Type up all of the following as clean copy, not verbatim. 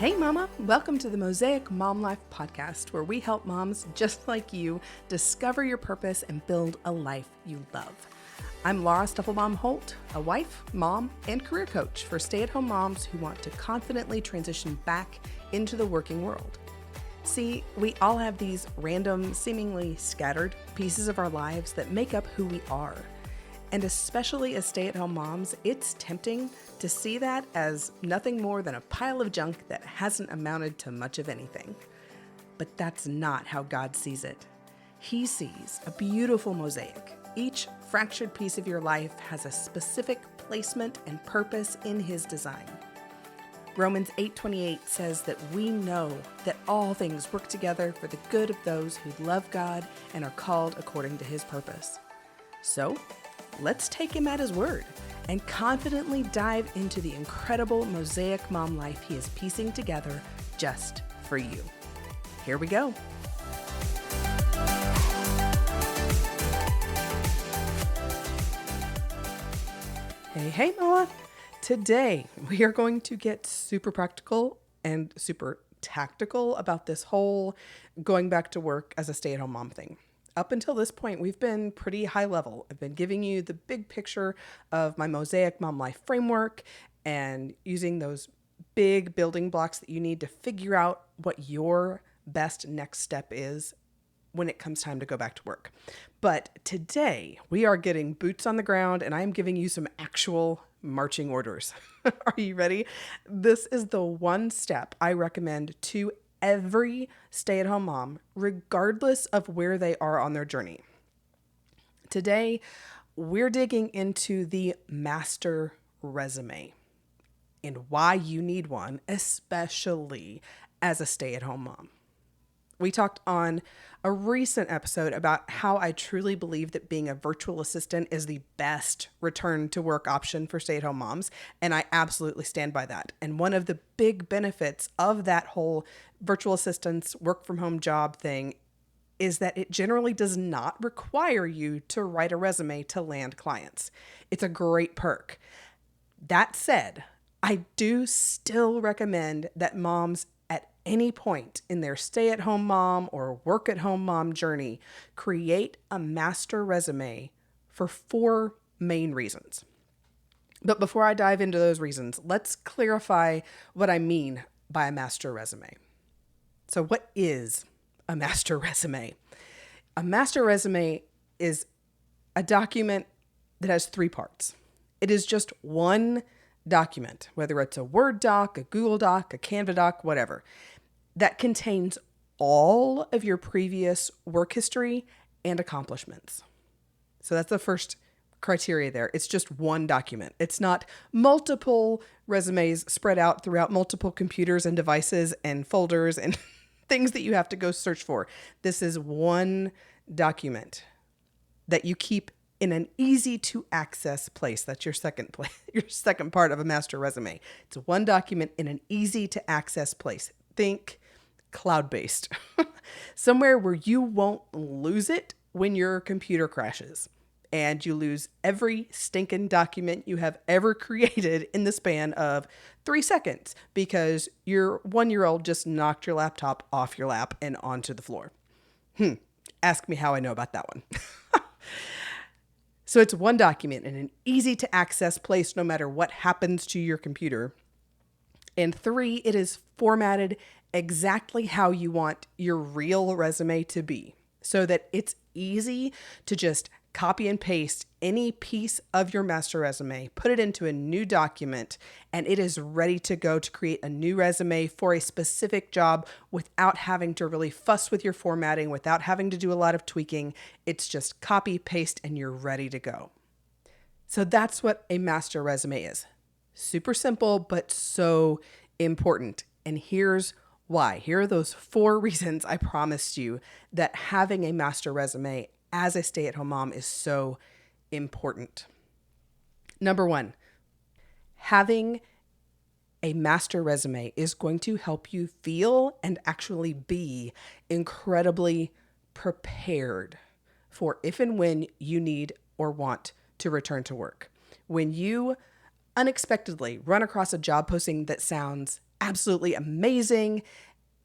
Hey mama, welcome to the Mosaic Mom Life podcast, where we help moms just like you discover your purpose and build a life you love. I'm Laura Stuffelbaum-Holt, a wife, mom, and career coach for stay-at-home moms who want to confidently transition back into the working world. See, we all have these random, seemingly scattered pieces of our lives that make up who we are. And especially as stay-at-home moms, it's tempting to see that as nothing more than a pile of junk that hasn't amounted to much of anything. But that's not how God sees it. He sees a beautiful mosaic. Each fractured piece of your life has a specific placement and purpose in His design. Romans 8:28 says that we know that all things work together for the good of those who love God and are called according to His purpose. So, let's take Him at His word and confidently dive into the incredible mosaic mom life He is piecing together just for you. Here we go. Hey, mama. Today, we are going to get super practical and super tactical about this whole going back to work as a stay-at-home mom thing. Up until this point, we've been pretty high level. I've been giving you the big picture of my Mosaic Mom Life framework and using those big building blocks that you need to figure out what your best next step is when it comes time to go back to work. But today, we are getting boots on the ground, and I'm giving you some actual marching orders. Are you ready? This is the one step I recommend to every stay-at-home mom, regardless of where they are on their journey. Today, we're digging into the master resume and why you need one, especially as a stay-at-home mom. We talked on a recent episode about how I truly believe that being a virtual assistant is the best return to work option for stay-at-home moms, and I absolutely stand by that. And one of the big benefits of that whole virtual assistants work from home job thing is that it generally does not require you to write a resume to land clients. It's a great perk. That said, I do still recommend that moms at any point in their stay-at-home mom or work-at-home mom journey create a master resume for 4 main reasons. But before I dive into those reasons, let's clarify what I mean by a master resume. So what is a master resume? A master resume is a document that has 3 parts. It is just one document, whether it's a Word doc, a Google doc, a Canva doc, whatever, that contains all of your previous work history and accomplishments. So that's the first criteria there. It's just one document. It's not multiple resumes spread out throughout multiple computers and devices and folders and things that you have to go search for. This is one document that you keep in an easy to access place. That's your second part of a master resume. It's one document in an easy to access place. Think cloud-based. Somewhere where you won't lose it when your computer crashes and you lose every stinking document you have ever created in the span of 3 seconds because your 1-year-old just knocked your laptop off your lap and onto the floor. Ask me how I know about that one. So it's one document in an easy to access place no matter what happens to your computer. And 3, it is formatted exactly how you want your real resume to be so that it's easy to just copy and paste any piece of your master resume, put it into a new document, and it is ready to go to create a new resume for a specific job without having to really fuss with your formatting, without having to do a lot of tweaking. It's just copy, paste, and you're ready to go. So that's what a master resume is. Super simple, but so important. And here's why. Here are those 4 reasons I promised you that having a master resume as a stay-at-home mom is so important. Number 1, having a master resume is going to help you feel and actually be incredibly prepared for if and when you need or want to return to work. When you unexpectedly run across a job posting that sounds absolutely amazing,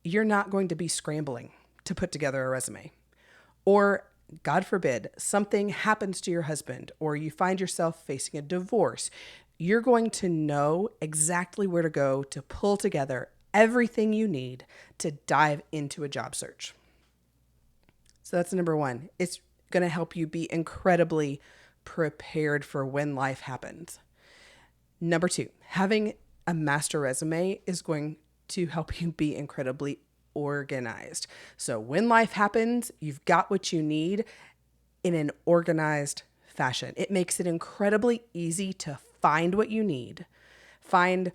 you're not going to be scrambling to put together a resume. Or, God forbid, something happens to your husband or you find yourself facing a divorce. You're going to know exactly where to go to pull together everything you need to dive into a job search. So that's number one. It's going to help you be incredibly prepared for when life happens. Number two, having a master resume is going to help you be incredibly organized. So when life happens, you've got what you need in an organized fashion. It makes it incredibly easy to find what you need, find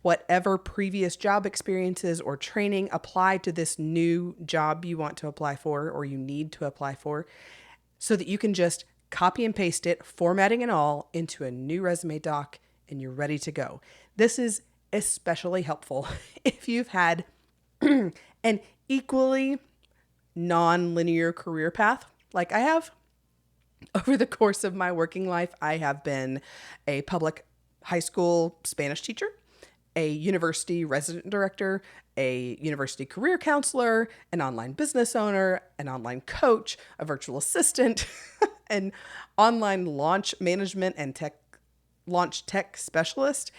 whatever previous job experiences or training apply to this new job you want to apply for or you need to apply for, so that you can just copy and paste it, formatting and all, into a new resume doc, and you're ready to go. This is especially helpful if you've had an equally non-linear career path like I have. Over the course of my working life, I have been a public high school Spanish teacher, a university resident director, a university career counselor, an online business owner, an online coach, a virtual assistant, an online launch management and launch tech specialist.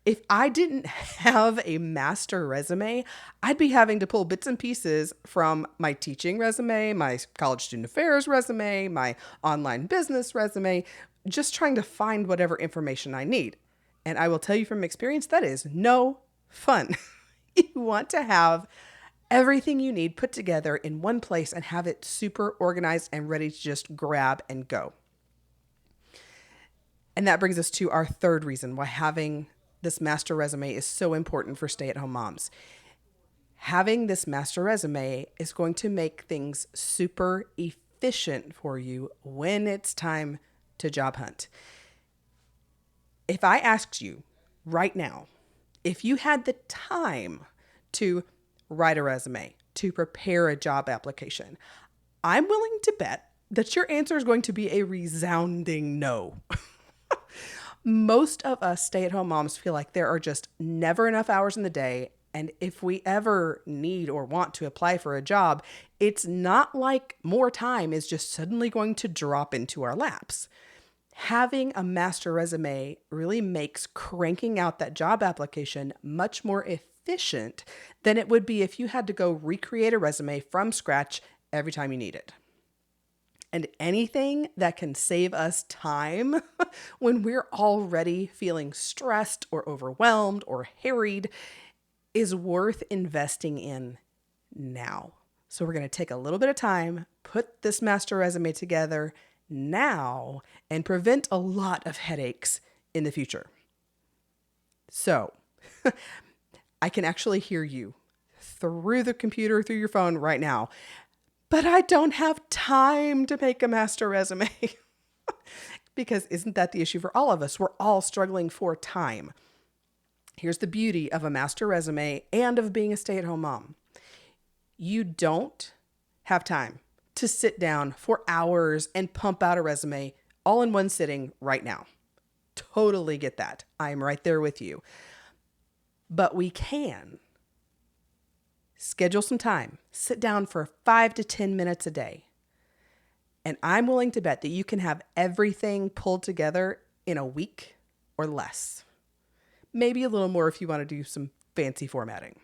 If I didn't have a master resume, I'd be having to pull bits and pieces from my teaching resume, my college student affairs resume, my online business resume, just trying to find whatever information I need. And I will tell you from experience, that is no fun. You want to have everything you need put together in one place and have it super organized and ready to just grab and go. And that brings us to our third reason why having this master resume is so important for stay-at-home moms. Having this master resume is going to make things super efficient for you when it's time to job hunt. If I asked you right now, if you had the time to write a resume, to prepare a job application, I'm willing to bet that your answer is going to be a resounding no. Most of us stay-at-home moms feel like there are just never enough hours in the day. And if we ever need or want to apply for a job, it's not like more time is just suddenly going to drop into our laps. Having a master resume really makes cranking out that job application much more efficient than it would be if you had to go recreate a resume from scratch every time you need it. And anything that can save us time when we're already feeling stressed or overwhelmed or harried is worth investing in now. So we're going to take a little bit of time, put this master resume together now, and prevent a lot of headaches in the future. So I can actually hear you through the computer, through your phone right now. But I don't have time to make a master resume. Because isn't that the issue for all of us? We're all struggling for time. Here's the beauty of a master resume and of being a stay-at-home mom. You don't have time to sit down for hours and pump out a resume all in one sitting right now. Totally get that. I'm right there with you. But we can schedule some time, sit down for 5 to 10 minutes a day. And I'm willing to bet that you can have everything pulled together in a week or less. Maybe a little more if you want to do some fancy formatting.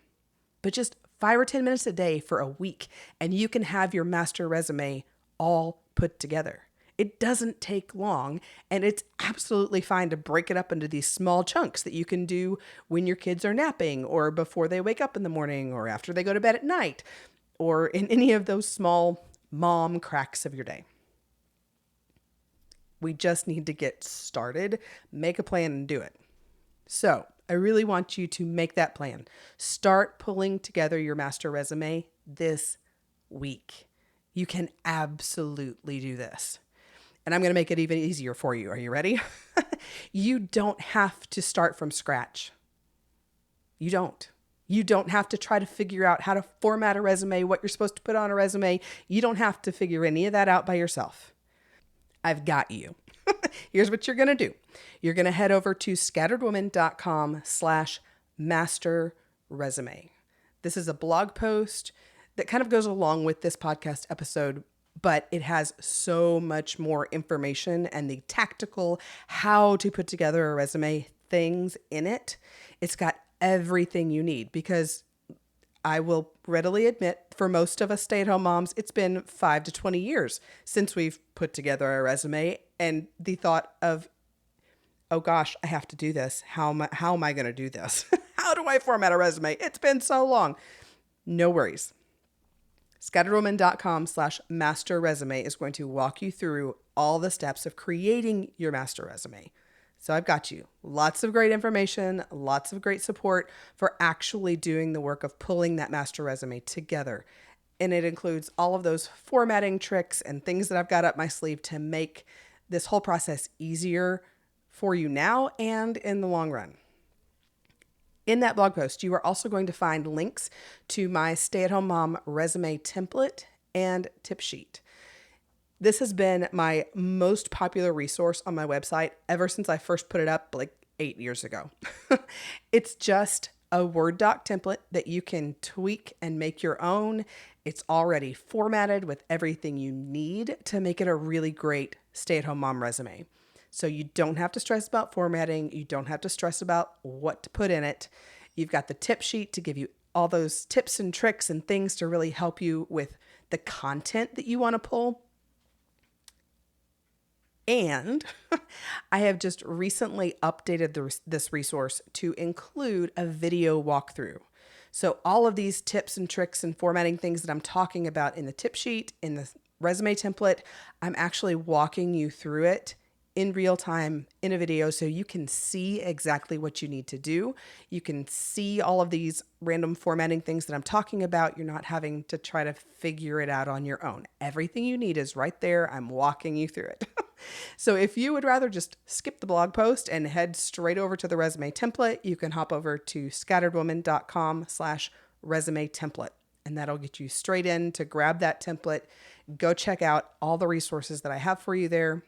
But just 5 or 10 minutes a day for a week, and you can have your master resume all put together. It doesn't take long, and it's absolutely fine to break it up into these small chunks that you can do when your kids are napping or before they wake up in the morning or after they go to bed at night or in any of those small mom cracks of your day. We just need to get started, make a plan, and do it. So I really want you to make that plan. Start pulling together your master resume this week. You can absolutely do this. And I'm going to make it even easier for you. Are you ready? You don't have to start from scratch. You don't. You don't have to try to figure out how to format a resume, what you're supposed to put on a resume. You don't have to figure any of that out by yourself. I've got you. Here's what you're going to do. You're going to head over to scatteredwoman.com/master resume. This is a blog post that kind of goes along with this podcast episode, but it has so much more information and the tactical how to put together a resume things in it. It's got everything you need because I will readily admit for most of us stay-at-home moms, it's been 5 to 20 years since we've put together a resume, and the thought of, oh gosh, I have to do this. How am I going to do this? How do I format a resume? It's been so long. No worries. scatteredwoman.com/master resume is going to walk you through all the steps of creating your master resume. So I've got you lots of great information, lots of great support for actually doing the work of pulling that master resume together. And it includes all of those formatting tricks and things that I've got up my sleeve to make this whole process easier for you now and in the long run. In that blog post, you are also going to find links to my stay-at-home mom resume template and tip sheet. This has been my most popular resource on my website ever since I first put it up like 8 years ago. It's just a Word doc template that you can tweak and make your own. It's already formatted with everything you need to make it a really great stay-at-home mom resume. So you don't have to stress about formatting. You don't have to stress about what to put in it. You've got the tip sheet to give you all those tips and tricks and things to really help you with the content that you want to pull. And I have just recently updated this resource to include a video walkthrough. So all of these tips and tricks and formatting things that I'm talking about in the tip sheet, in the resume template, I'm actually walking you through it in real time in a video so you can see exactly what you need to do. You can see all of these random formatting things that I'm talking about. You're not having to try to figure it out on your own. Everything you need is right there. I'm walking you through it. So if you would rather just skip the blog post and head straight over to the resume template, you can hop over to scatteredwoman.com/resume template. And that'll get you straight in to grab that template. Go check out all the resources that I have for you there.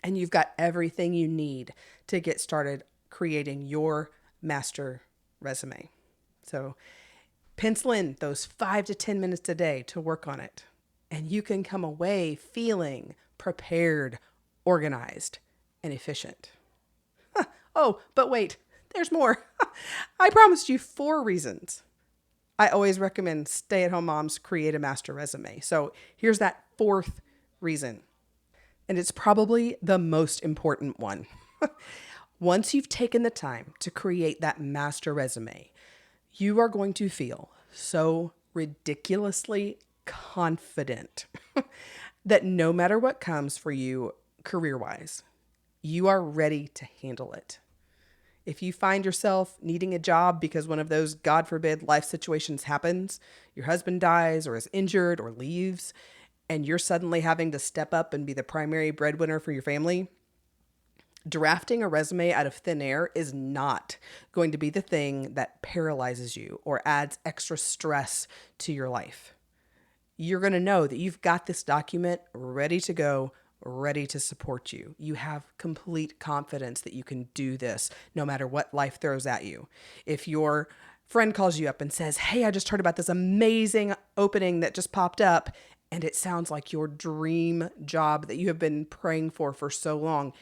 And you've got everything you need to get started creating your master resume. So pencil in those 5 to 10 minutes a day to work on it. And you can come away feeling prepared, organized, and efficient. Oh, but wait, there's more. I promised you 4 reasons I always recommend stay-at-home moms create a master resume. So here's that 4th reason. And it's probably the most important one. Once you've taken the time to create that master resume, you are going to feel so ridiculously confident that no matter what comes for you career-wise, you are ready to handle it. If you find yourself needing a job because one of those, God forbid, life situations happens, your husband dies or is injured or leaves, and you're suddenly having to step up and be the primary breadwinner for your family, drafting a resume out of thin air is not going to be the thing that paralyzes you or adds extra stress to your life. You're going to know that you've got this document ready to go, ready to support you. You have complete confidence that you can do this no matter what life throws at you. If your friend calls you up and says, "Hey, I just heard about this amazing opening that just popped up," and it sounds like your dream job that you have been praying for so long,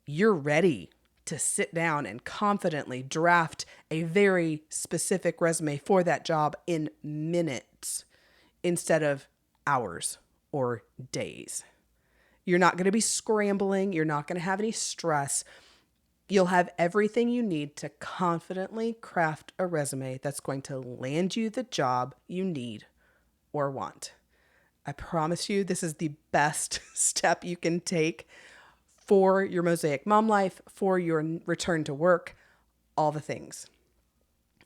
you're ready to sit down and confidently draft a very specific resume for that job in minutes instead of hours or days. You're not going to be scrambling. You're not going to have any stress. You'll have everything you need to confidently craft a resume that's going to land you the job you need or want. I promise you, this is the best step you can take for your Mosaic mom life, for your return to work, all the things.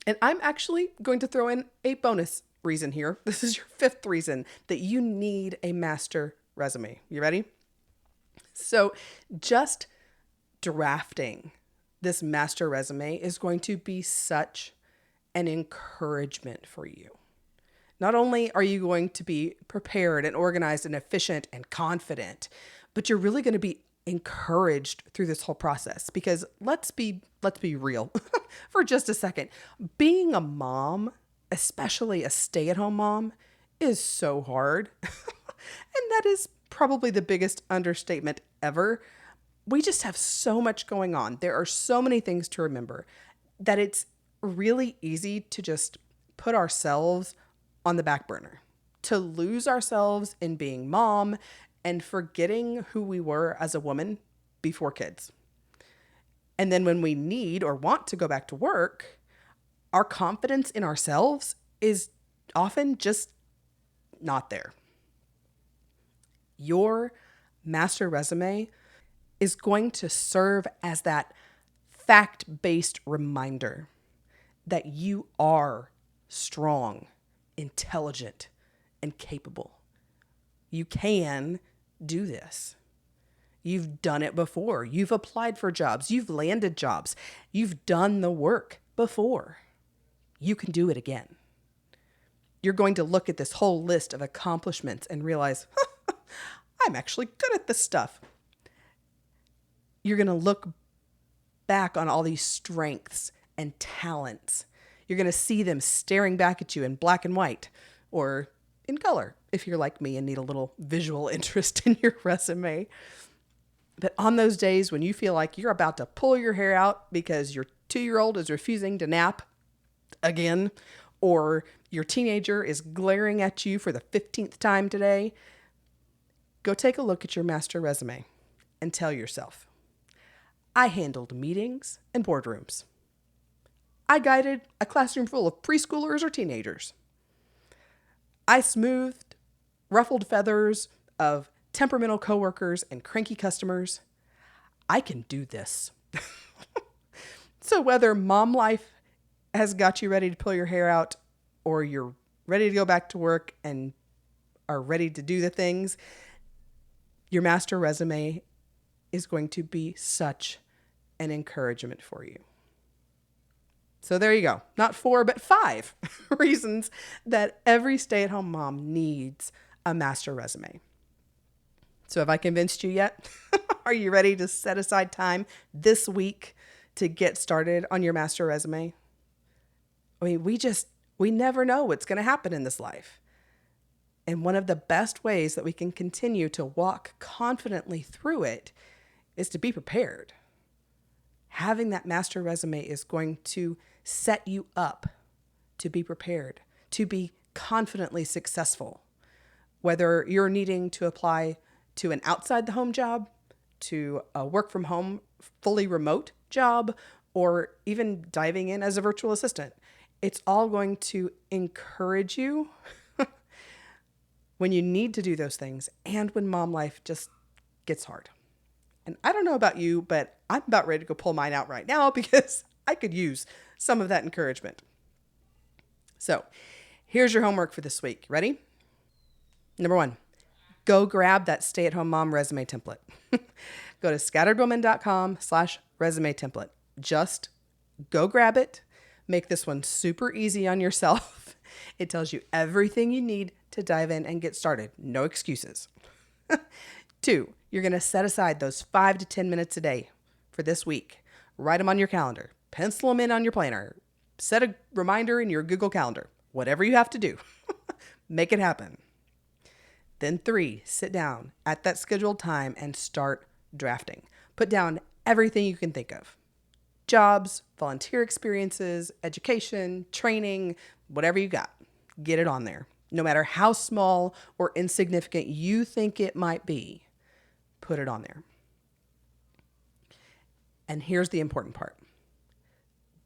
And I'm actually going to throw in a bonus reason here. This is your 5th reason that you need a master resume. You ready? So just drafting this master resume is going to be such an encouragement for you. Not only are you going to be prepared and organized and efficient and confident, but you're really going to be encouraged through this whole process, because let's be real for just a second. Being a mom, especially a stay-at-home mom, is so hard. And that is probably the biggest understatement ever. We just have so much going on. There are so many things to remember that it's really easy to just put ourselves on the back burner, to lose ourselves in being mom and forgetting who we were as a woman before kids. And then when we need or want to go back to work, our confidence in ourselves is often just not there. Your master resume is going to serve as that fact-based reminder that you are strong, intelligent, and capable. You can do this. You've done it before. You've applied for jobs. You've landed jobs. You've done the work before. You can do it again. You're going to look at this whole list of accomplishments and realize, I'm actually good at this stuff. You're going to look back on all these strengths and talents. You're going to see them staring back at you in black and white, or in color, if you're like me and need a little visual interest in your resume. But on those days when you feel like you're about to pull your hair out because your 2-year-old is refusing to nap again, or your teenager is glaring at you for the 15th time today, go take a look at your master resume and tell yourself, I handled meetings and boardrooms. I guided a classroom full of preschoolers or teenagers. I smoothed ruffled feathers of temperamental coworkers and cranky customers. I can do this. So whether mom life has got you ready to pull your hair out, or you're ready to go back to work and are ready to do the things, your master resume is going to be such an encouragement for you. So there you go. Not 4, but 5 reasons that every stay-at-home mom needs a master resume. So have I convinced you yet? Are you ready to set aside time this week to get started on your master resume? I mean, we never know what's going to happen in this life. And one of the best ways that we can continue to walk confidently through it is to be prepared. Having that master resume is going to set you up to be prepared, to be confidently successful. Whether you're needing to apply to an outside the home job, to a work from home, fully remote job, or even diving in as a virtual assistant, it's all going to encourage you when you need to do those things and when mom life just gets hard. And I don't know about you, but I'm about ready to go pull mine out right now because I could use some of that encouragement. So here's your homework for this week. Ready? Number 1, go grab that stay-at-home mom resume template. Go to scatteredwoman.com/resume template. Just go grab it. Make this one super easy on yourself. It tells you everything you need to dive in and get started. No excuses. 2, you're going to set aside those 5 to 10 minutes a day for this week. Write them on your calendar. Pencil them in on your planner. Set a reminder in your Google Calendar. Whatever you have to do. Make it happen. Then 3, sit down at that scheduled time and start drafting. Put down everything you can think of. Jobs, volunteer experiences, education, training, whatever you got. Get it on there. No matter how small or insignificant you think it might be, put it on there. And here's the important part.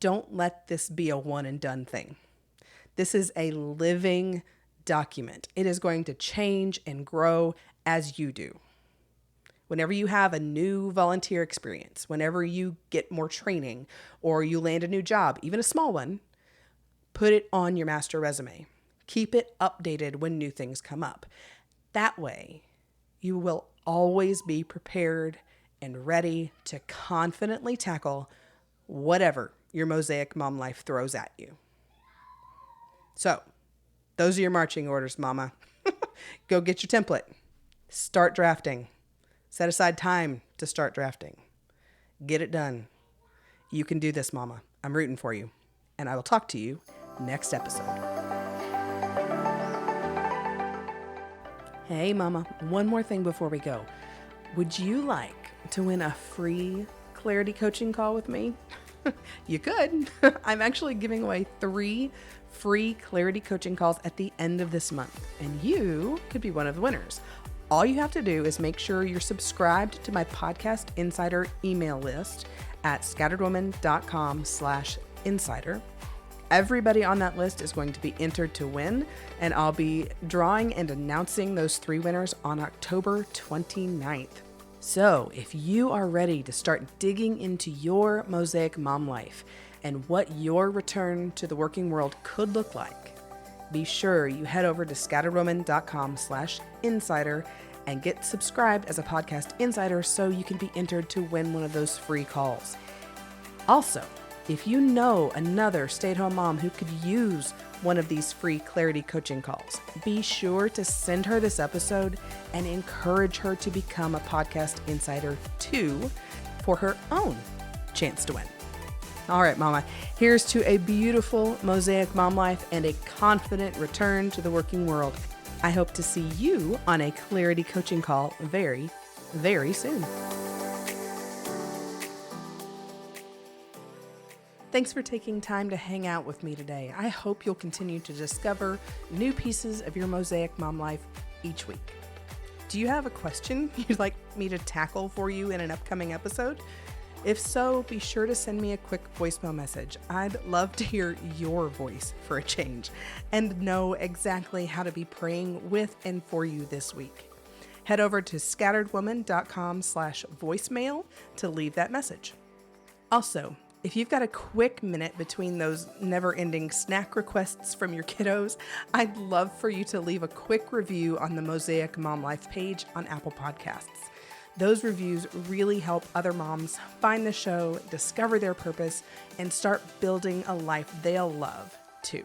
Don't let this be a one and done thing. This is a living document. It is going to change and grow as you do. Whenever you have a new volunteer experience, whenever you get more training or you land a new job, even a small one, put it on your master resume. Keep it updated when new things come up. That way, you will always be prepared and ready to confidently tackle whatever your mosaic mom life throws at you. So, those are your marching orders, mama. Go get your template. Start drafting. Set aside time to start drafting. Get it done. You can do this, Mama. I'm rooting for you. And I will talk to you next episode. Hey, Mama, one more thing before we go. Would you like to win a free clarity coaching call with me? You could. I'm actually giving away 3 free clarity coaching calls at the end of this month, and you could be one of the winners. All you have to do is make sure you're subscribed to my Podcast Insider email list at scatteredwoman.com/insider. Everybody on that list is going to be entered to win, and I'll be drawing and announcing those 3 winners on October 29th. So if you are ready to start digging into your Mosaic mom life and what your return to the working world could look like, be sure you head over to scatteredwoman.com/insider and get subscribed as a podcast insider so you can be entered to win one of those free calls. Also, if you know another stay-at-home mom who could use one of these free clarity coaching calls, be sure to send her this episode and encourage her to become a podcast insider too for her own chance to win. All right, Mama, here's to a beautiful Mosaic mom life and a confident return to the working world. I hope to see you on a clarity coaching call very, very soon. Thanks for taking time to hang out with me today. I hope you'll continue to discover new pieces of your Mosaic mom life each week. Do you have a question you'd like me to tackle for you in an upcoming episode? If so, be sure to send me a quick voicemail message. I'd love to hear your voice for a change and know exactly how to be praying with and for you this week. Head over to scatteredwoman.com/voicemail to leave that message. Also, if you've got a quick minute between those never-ending snack requests from your kiddos, I'd love for you to leave a quick review on the Mosaic Mom Life page on Apple Podcasts. Those reviews really help other moms find the show, discover their purpose, and start building a life they'll love too.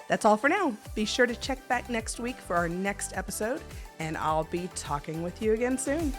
That's all for now. Be sure to check back next week for our next episode, and I'll be talking with you again soon.